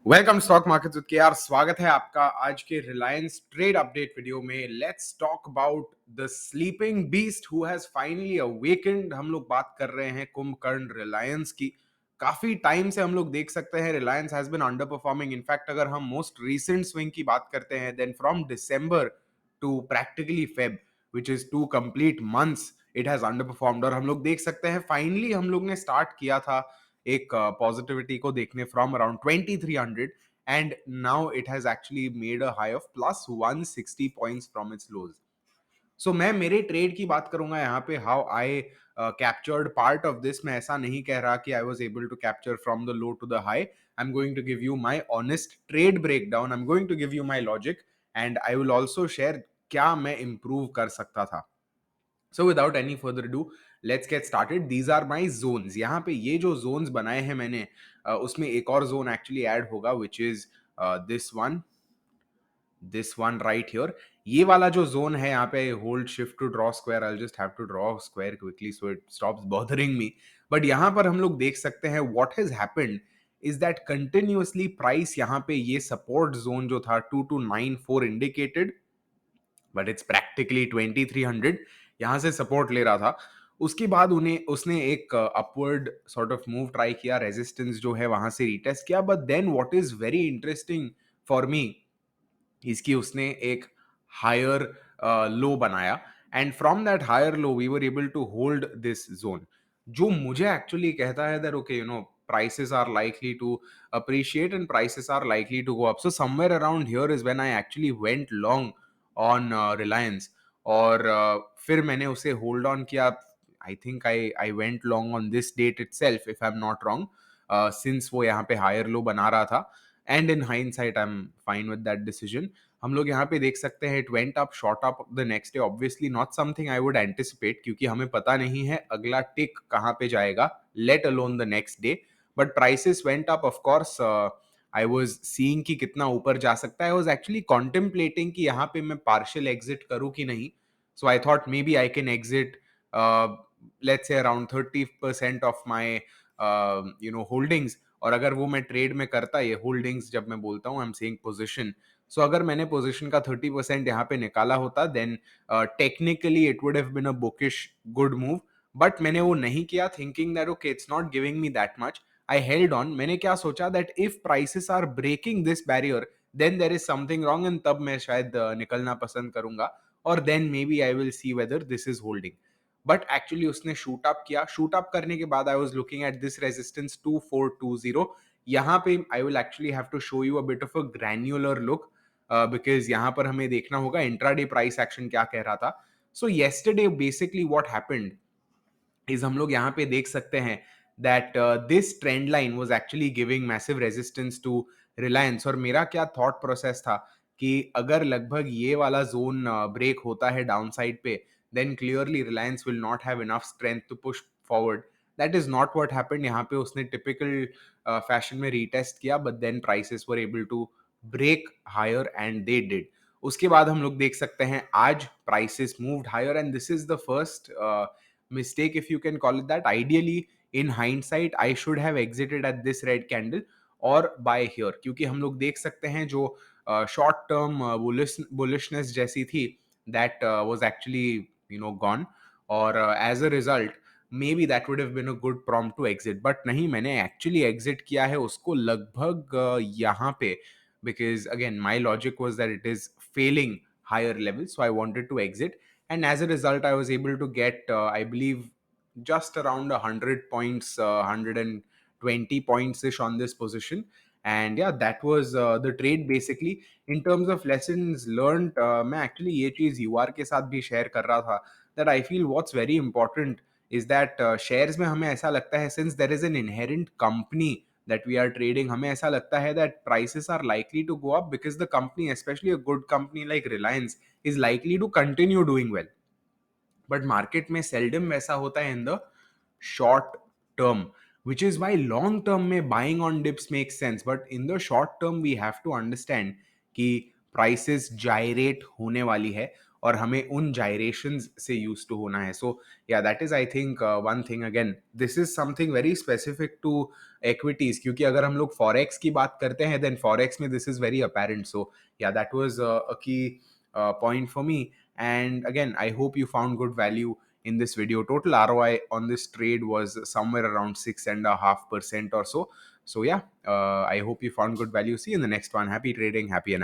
Welcome stock market with KR. स्वागत है आपका आज के रिलायंस ट्रेड अपडेट वीडियो में। Let's talk about the sleeping beast who has finally awakened. हम लोग बात कर रहे हैं कुंभकर्ण रिलायंस की। काफी टाइम से हम लोग देख सकते हैं Reliance has been underperforming. In fact अगर हम मोस्ट रीसेंट स्विंग की बात करते हैं then from December to practically Feb which is 2 complete months it has underperformed. और हम लोग देख सकते हैं फाइनली हम लोग ने स्टार्ट किया था एक पॉजिटिविटी को देखने from around 2300 and now it has actually made a high of plus 160 points from its lows. So मैं मेरे ट्रेड की बात करूंगा यहाँ पे how I captured part of this. मैं ऐसा नहीं कह रहा कि I was able to capture from the low to the high. I am going to give you my honest trade breakdown, I am going to give you my logic and I will also share क्या मैं improve कर सकता था। So without any further ado, let's get started. These are my zones. यहाँ पे ये जो zones बनाए हैं मैंने उसमें एक और zone actually add होगा which is this one right here. ये वाला जो zone है यहाँ पे hold shift to draw square. I'll just have to draw a square quickly so it stops bothering me. But यहाँ पर हम लोग देख सकते हैं what has happened is that continuously price यहाँ पे ये support zone जो था 2294 indicated but it's practically 2300 यहाँ से सपोर्ट ले रहा था। उसके बाद उन्हें उसने एक upward sort of move try किया, रेजिस्टेंस जो है वहां से रिटेस्ट किया। But then what is very interesting for me इसकी उसने एक हायर लो बनाया and from that higher low we were able to hold this zone, जो मुझे एक्चुअली कहता है that okay prices are likely to appreciate and prices are likely to go up. So somewhere around here is when I actually went long on Reliance और फिर मैंने उसे hold on किया। I think I went long on this date itself if I am not wrong, since वो यहाँ पे higher low बना रहा था and in hindsight I am fine with that decision. हम लोग यहाँ पे देख सकते हैं it went up short up the next day, obviously not something I would anticipate क्योंकि हमें पता नहीं है अगला टिक कहाँ पे जाएगा, let alone the next day. But prices went up of course. I was seeing कि कितना ऊपर जा सकता है। आई वाज एक्चुअली कॉन्टेम्पलेटिंग कि यहाँ पे मैं पार्शियल एग्जिट करूँ कि नहीं। So I thought maybe I can exit let's say around 30% of my holdings. और अगर वो मैं ट्रेड में करता, ये होल्डिंग्स जब मैं बोलता हूँ I am saying position, so अगर मैंने पोजीशन का 30% यहाँ पे निकाला होता then technically it would have been a bookish good move. But मैंने वो नहीं किया, thinking that okay it's not giving me that much. I held on. मैंने क्या सोचा that if prices are breaking this barrier then there is something wrong and तब मैं शायद निकलना पसंद करूंगा और then may be I will see whether this is holding. But actually उसने शूट अप किया। शूट अप करने के बाद I was looking at this resistance 2420। यहाँ पे I will actually have to show you a bit of a granular look because यहाँ पर हमें देखना होगा इंट्राडे प्राइस एक्शन क्या कह रहा था। सो yesterday basically what happened is हम लोग यहाँ पे देख सकते हैं that this trend line was actually giving massive resistance to Reliance। और मेरा क्या थॉट प्रोसेस था कि अगर लगभग ये वाला जोन ब्रेक होता है डाउन साइड पे then clearly Reliance will not have enough strength to push forward. That is not what happened। यहाँ पे उसने typical फैशन में retest किया but then prices were able to break higher and they did। उसके बाद हम लोग देख सकते हैं आज prices moved higher and this is the first mistake if you can call it that। Ideally in hindsight I should have exited at this red candle और buy here क्योंकि हम लोग देख सकते हैं जो short term bullishness जैसी थी that was actually gone और as a result maybe that would have been a good prompt to exit। but नहीं, मैंने actually exit किया है उसको लगभग यहाँ पे because again my logic was that it is failing higher levels so I wanted to exit and as a result I was able to get I believe just around 100 points, 120 points ish on this position। and yeah, that was the trade basically। in terms of lessons learned, मैं actually ये चीज यूआर के साथ भी share कर रहा था that I feel what's very important is that shares में हमें ऐसा लगता है since there is an inherent company that we are trading, हमें ऐसा लगता है that prices are likely to go up because the company, especially a good company like Reliance, is likely to continue doing well। But market में seldom वैसा होता है in the short term which is why long term में buying on dips makes sense but in the short term we have to understand कि prices gyrate होने वाली है और हमें उन gyrations से यूज टू होना है. So yeah, that is I think one thing. Again, this is something very specific to equities, क्योंकि अगर हम लोग forex की बात करते हैं then forex में this is very apparent. So yeah, that was a key point for me. And again, I hope you found good value in this video. Total ROI on this trade was somewhere around 6.5% or so. So yeah, I hope you found good value. See you in the next one. Happy trading, happy and